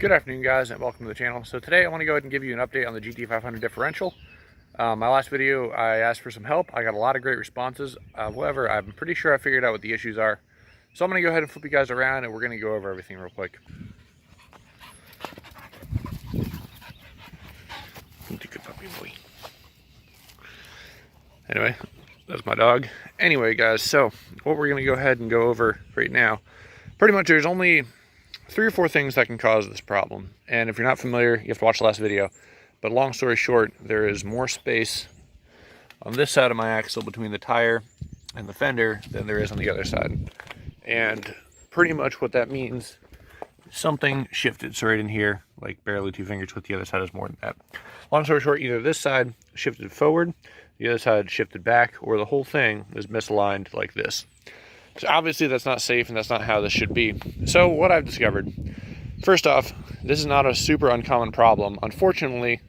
Good afternoon, guys, and welcome to the channel. So today I want to go ahead and give you an update on the GT500 differential. My last video I asked for some help. I got a lot of great responses. However, I'm pretty sure I figured out what the issues are. So I'm going to go ahead and flip you guys around and we're going to go over everything real quick. Good puppy boy. Anyway, that's my dog. Anyway, guys, so what we're going to go ahead and go over right now, pretty much there's only 3 or 4 things that can cause this problem. And if you're not familiar, you have to watch the last video. But long story short, there is more space on this side of my axle between the tire and the fender than there is on the other side. And pretty much what that means, something shifted. So right in here, like barely 2 fingers, with the other side is more than that. Long story short, either this side shifted forward, the other side shifted back, or the whole thing is misaligned like this. So obviously that's not safe and that's not how this should be. So what I've discovered, first off, this is not a super uncommon problem. Unfortunately,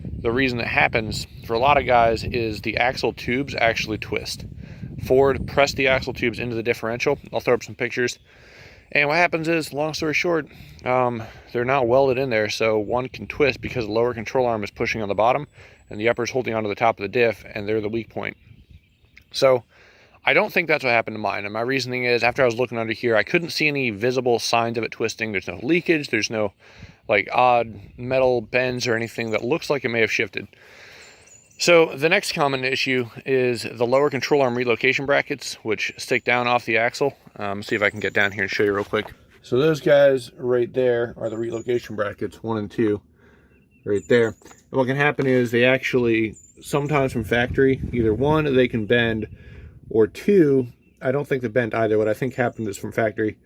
the reason it happens for a lot of guys is the axle tubes actually twist. Ford pressed the axle tubes into the differential. I'll throw up some pictures. And what happens is, long story short, they're not welded in there, so one can twist because the lower control arm is pushing on the bottom and the upper is holding onto the top of the diff, and they're the weak point. So I don't think that's what happened to mine, and my reasoning is, after I was looking under here, I couldn't see any visible signs of it twisting. There's no leakage, there's no like odd metal bends or anything that looks like it may have shifted. So the next common issue is the lower control arm relocation brackets, which stick down off the axle. See if I can get down here and show you real quick. So those guys right there are the relocation brackets, 1 and 2, right there. And what can happen is they actually, sometimes from factory, either 1, they can bend, or 2, I don't think they bent either. What I think happened is from factory,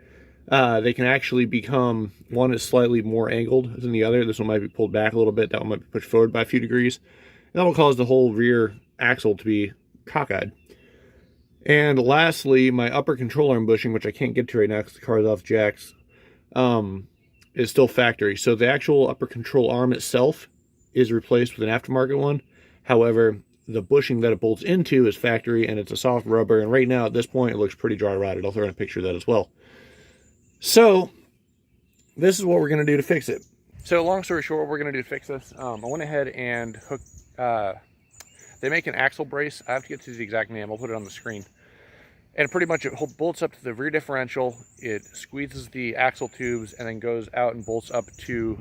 they can actually become, one is slightly more angled than the other. This one might be pulled back a little bit. That one might be pushed forward by a few degrees. That will cause the whole rear axle to be cockeyed. And lastly, my upper control arm bushing, which I can't get to right now because the car is off jacks, is still factory. So the actual upper control arm itself is replaced with an aftermarket one. However, the bushing that it bolts into is factory, and it's a soft rubber. And right now, at this point, it looks pretty dry rotted. I'll throw in a picture of that as well. So this is what we're going to do to fix it. So long story short, what we're going to do to fix this, I went ahead and hooked, they make an axle brace. I have to get to the exact name. I'll put it on the screen. And pretty much it bolts up to the rear differential. It squeezes the axle tubes and then goes out and bolts up to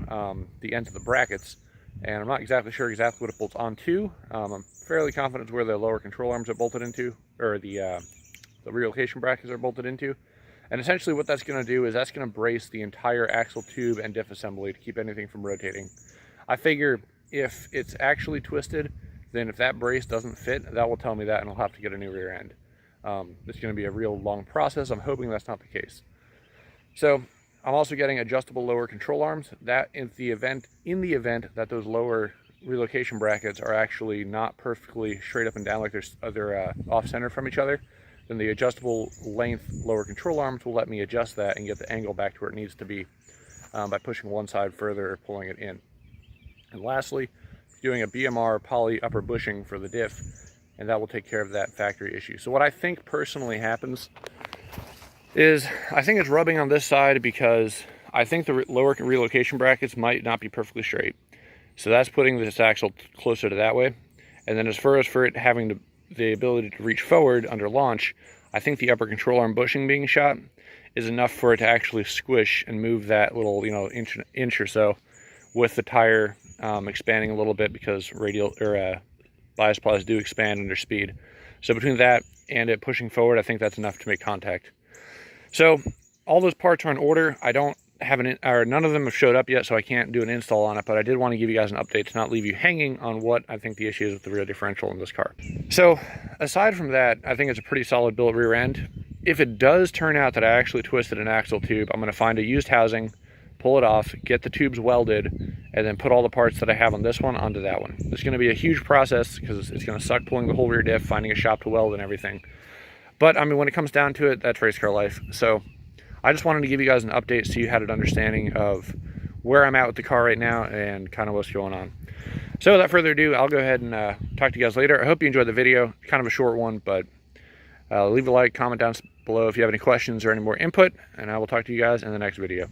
the ends of the brackets. And I'm not exactly sure exactly what it bolts onto. I'm fairly confident it's where the lower control arms are bolted into, or the relocation brackets are bolted into. And essentially what that's going to do is that's going to brace the entire axle tube and diff assembly to keep anything from rotating. I figure if it's actually twisted, then if that brace doesn't fit, that will tell me that, and I'll have to get a new rear end. It's going to be a real long process. I'm hoping that's not the case. So I'm also getting adjustable lower control arms. That in the event that those lower relocation brackets are actually not perfectly straight up and down, like they're off-center from each other, then the adjustable length lower control arms will let me adjust that and get the angle back to where it needs to be by pushing one side further or pulling it in. And lastly, doing a BMR poly upper bushing for the diff, and that will take care of that factory issue. So what I think personally happens is, I think it's rubbing on this side because I think the lower relocation brackets might not be perfectly straight. So that's putting this axle closer to that way. And then as far as for it having the ability to reach forward under launch, I think the upper control arm bushing being shot is enough for it to actually squish and move that little, inch or so, with the tire expanding a little bit, because radial or bias plies do expand under speed. So between that and it pushing forward, I think that's enough to make contact. So all those parts are in order. I don't have none of them have showed up yet, so I can't do an install on it, but I did want to give you guys an update to not leave you hanging on what I think the issue is with the rear differential in this car. So aside from that, I think it's a pretty solid built rear end. If it does turn out that I actually twisted an axle tube, I'm going to find a used housing, pull it off, get the tubes welded, and then put all the parts that I have on this one onto that one. It's going to be a huge process because it's going to suck pulling the whole rear diff, finding a shop to weld and everything. But I mean, when it comes down to it, that's race car life. So I just wanted to give you guys an update so you had an understanding of where I'm at with the car right now and kind of what's going on. So without further ado, I'll go ahead and talk to you guys later. I hope you enjoyed the video. Kind of a short one, but leave a like, comment down below if you have any questions or any more input, and I will talk to you guys in the next video.